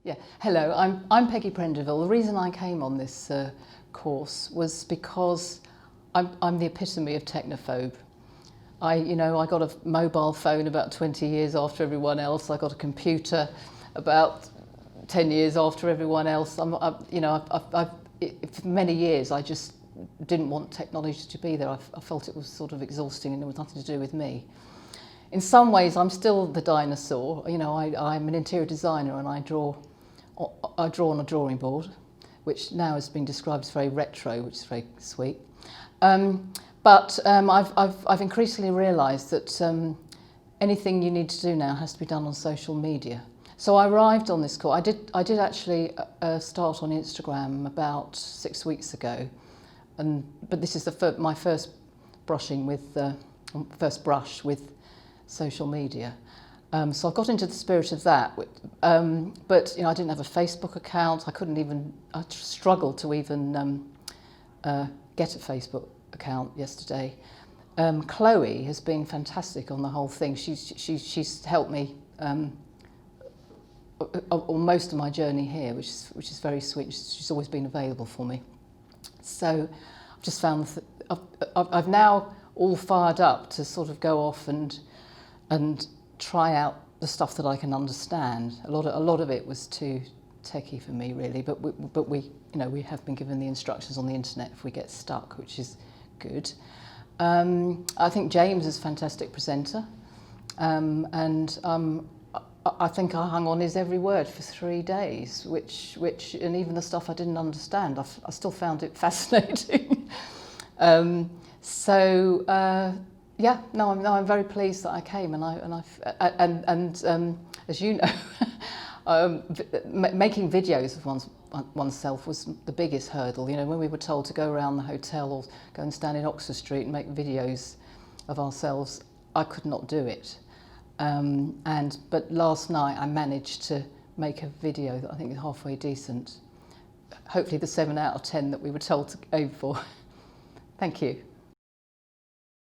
Yeah, hello, I'm Peggy Prenderville. The reason I came on this course was because I'm the epitome of technophobe. I got a mobile phone about 20 years after everyone else. I got a computer about 10 years after everyone else. For many years I just didn't want technology to be there. I felt it was sort of exhausting and it was nothing to do with me. In some ways I'm still the dinosaur. I'm an interior designer and I draw on a drawing board, which now has been described as very retro, which is very sweet. But I've increasingly realised that anything you need to do now has to be done on social media. So I arrived on this course. I did actually start on Instagram about 6 weeks ago, but this is my first brush with social media. So I got into the spirit of that, but I didn't have a Facebook account. I struggled to even get a Facebook account yesterday. Chloe has been fantastic on the whole thing. She's helped me on most of my journey here, which is very sweet. She's always been available for me. So I've just found I've now all fired up to sort of go off and try out the stuff that I can understand. A lot of it was too techie for me, really. But we have been given the instructions on the internet if we get stuck, which is good. I think James is a fantastic presenter, and I think I hung on his every word for 3 days, which and even the stuff I didn't understand, I still found it fascinating. Yeah, no, I'm very pleased that I came, and as you know, making videos of oneself was the biggest hurdle. When we were told to go around the hotel or go and stand in Oxford Street and make videos of ourselves, I could not do it. But last night I managed to make a video that I think is halfway decent. Hopefully the 7 out of 10 that we were told to aim for. Thank you.